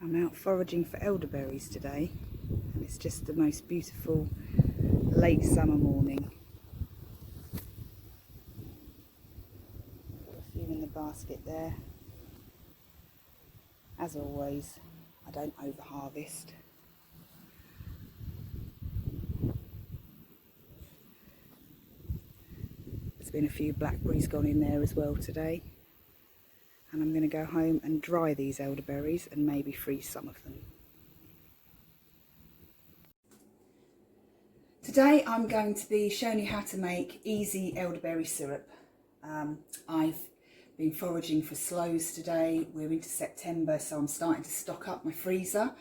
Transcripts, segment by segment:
I'm out foraging for elderberries today, and it's just the most beautiful late summer morning. Got a few in the basket there. As always, I don't over harvest. There's been a few blackberries gone in there as well today. And I'm going to go home and dry these elderberries and maybe freeze some of them. Today I'm going to be showing you how to make easy elderberry syrup. I've been foraging for sloes today. We're into September, so I'm starting to stock up my freezer.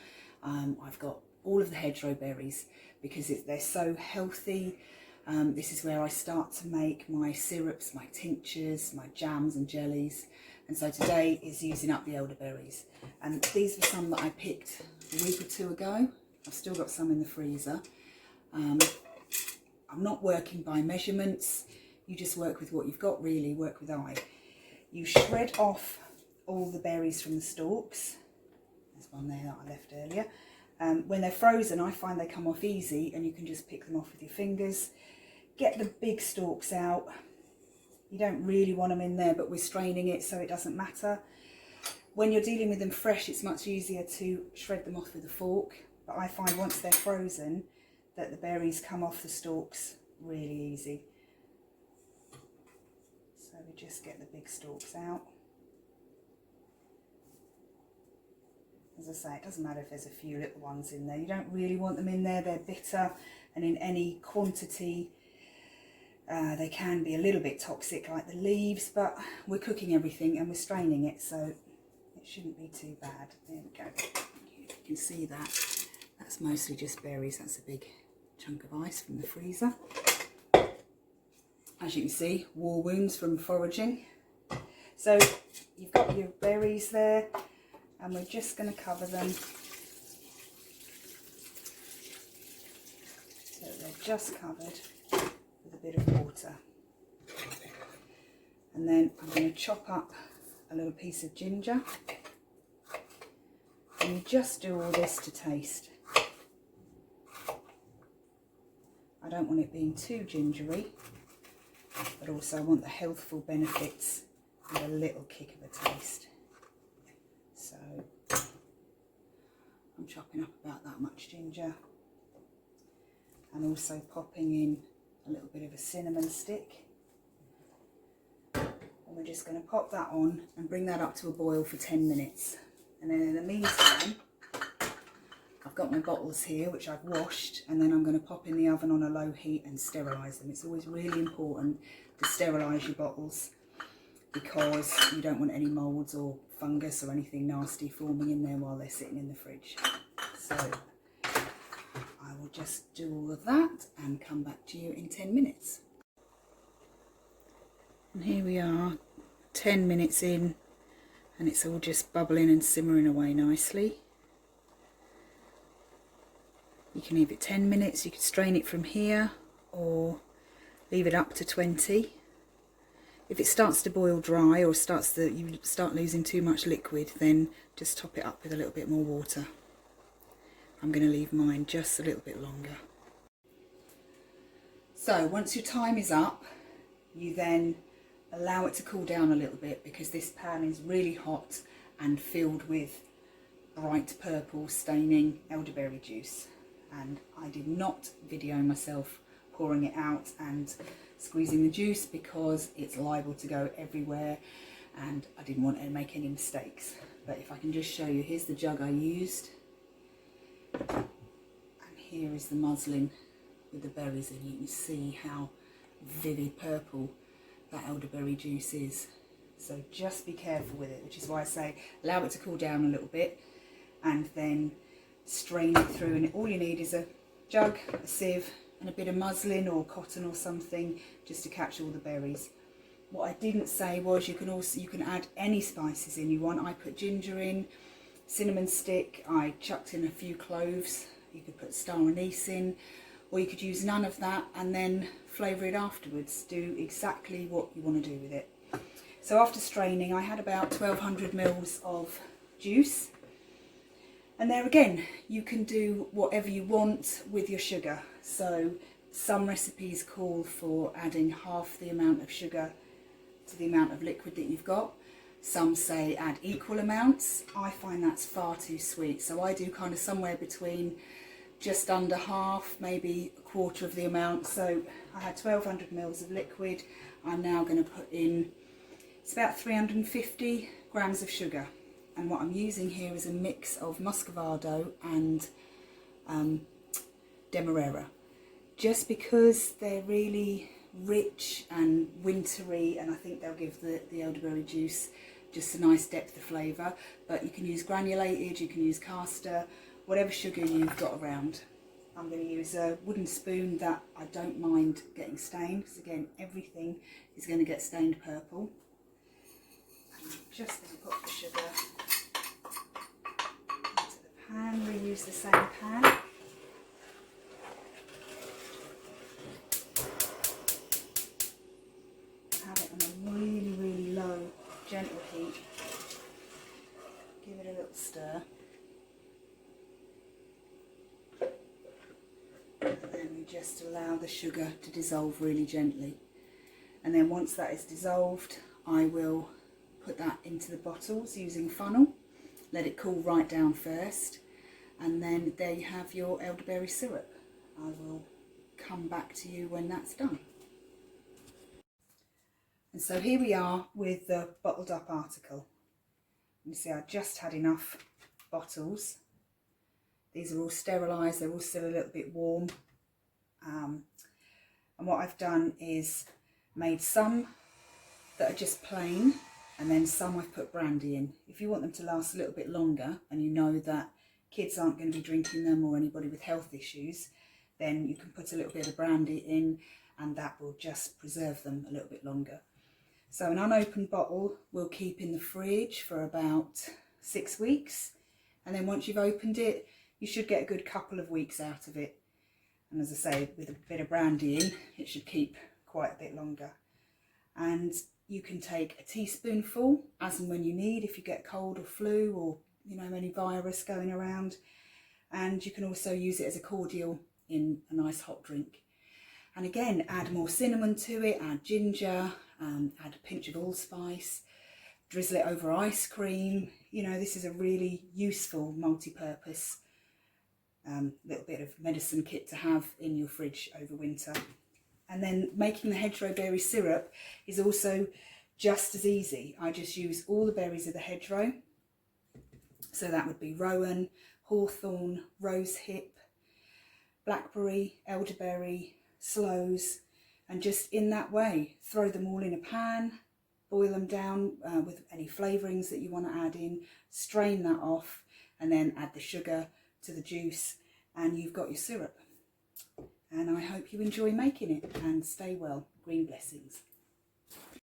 I've got all of the hedgerow berries because they're so healthy. This is where I start to make my syrups, my tinctures, my jams and jellies. And so today is using up the elderberries. And these were some that I picked a week or two ago. I've still got some in the freezer. I'm not working by measurements. You just work with what you've got, really, work with eye. You shred off all the berries from the stalks. There's one there that I left earlier. When they're frozen, I find they come off easy and you can just pick them off with your fingers. Get the big stalks out. You don't really want them in there, but we're straining it so it doesn't matter. When you're dealing with them fresh, it's much easier to shred them off with a fork. But I find once they're frozen that the berries come off the stalks really easy. So we just get the big stalks out. As I say, it doesn't matter if there's a few little ones in there. You don't really want them in there. They're bitter, and in any quantity they can be a little bit toxic, like the leaves, but we're cooking everything and we're straining it, so it shouldn't be too bad. There we go. You can see that. That's mostly just berries. That's a big chunk of ice from the freezer. As you can see, war wounds from foraging. So you've got your berries there, and we're just going to cover them so they're just covered with a bit of water. And then I'm going to chop up a little piece of ginger, and you just do all this to taste. I don't want it being too gingery, but also I want the healthful benefits and a little kick of a taste. So I'm chopping up about that much ginger, and also popping in a little bit of a cinnamon stick. And we're just going to pop that on and bring that up to a boil for 10 minutes. And then in the meantime, I've got my bottles here, which I've washed, and then I'm going to pop in the oven on a low heat and sterilise them. It's always really important to sterilise your bottles because you don't want any moulds or fungus or anything nasty forming in there while they're sitting in the fridge. So I will just do all of that and come back to you in 10 minutes. And here we are, 10 minutes in, and it's all just bubbling and simmering away nicely. You can leave it 10 minutes, you could strain it from here or leave it up to 20. If it starts to boil dry or you start losing too much liquid, then just top it up with a little bit more water. I'm going to leave mine just a little bit longer. So once your time is up, you then allow it to cool down a little bit, because this pan is really hot and filled with bright purple staining elderberry juice. And I did not video myself pouring it out and squeezing the juice because it's liable to go everywhere and I didn't want to make any mistakes. But if I can just show you, here's the jug I used, and here is the muslin with the berries in. You can see how vivid purple that elderberry juice is. So just be careful with it, which is why I say allow it to cool down a little bit and then strain it through. And all you need is a jug, a sieve and a bit of muslin or cotton or something just to catch all the berries. What I didn't say was you can add any spices in you want. I put ginger in, cinnamon stick, I chucked in a few cloves. You could put star anise in, or you could use none of that and then flavour it afterwards. Do exactly what you want to do with it. So after straining, I had about 1200 mils of juice. And there again, you can do whatever you want with your sugar. So some recipes call for adding half the amount of sugar to the amount of liquid that you've got. Some say add equal amounts. I find that's far too sweet. So I do kind of somewhere between just under half, maybe a quarter of the amount. So I had 1200 mils of liquid. I'm now going to put in, it's about 350 grams of sugar. And what I'm using here is a mix of muscovado and demerara. Just because they're really rich and wintry, and I think they'll give the elderberry juice just a nice depth of flavour. But you can use granulated, you can use caster, whatever sugar you've got around. I'm going to use a wooden spoon that I don't mind getting stained, because again, everything is going to get stained purple. And I'm just going to put the sugar into the pan, reuse the same pan. Have it on a really, really low, gentle heat. Give it a little stir. And then we just allow the sugar to dissolve really gently. And then once that is dissolved, I will put that into the bottles using a funnel. Let it cool right down first. And then there you have your elderberry syrup. I will come back to you when that's done. And so here we are with the bottled up article. You see, I just had enough bottles. These are all sterilised, they're all still a little bit warm. And what I've done is made some that are just plain, and then some I've put brandy in. If you want them to last a little bit longer, and you know that kids aren't going to be drinking them or anybody with health issues, then you can put a little bit of brandy in, and that will just preserve them a little bit longer. So an unopened bottle will keep in the fridge for about 6 weeks. And then once you've opened it, you should get a good couple of weeks out of it. And as I say, with a bit of brandy in, it should keep quite a bit longer. And you can take a teaspoonful as and when you need, if you get cold or flu or, you know, any virus going around. And you can also use it as a cordial in a nice hot drink. And again, add more cinnamon to it, add ginger, add a pinch of allspice, drizzle it over ice cream. You know, this is a really useful multi-purpose little bit of medicine kit to have in your fridge over winter. And then making the hedgerow berry syrup is also just as easy. I just use all the berries of the hedgerow. So that would be rowan, hawthorn, rosehip, blackberry, elderberry, sloes, and just in that way throw them all in a pan, boil them down with any flavourings that you want to add in, strain that off, and then add the sugar to the juice, and you've got your syrup. And I hope you enjoy making it, and stay well. Green blessings.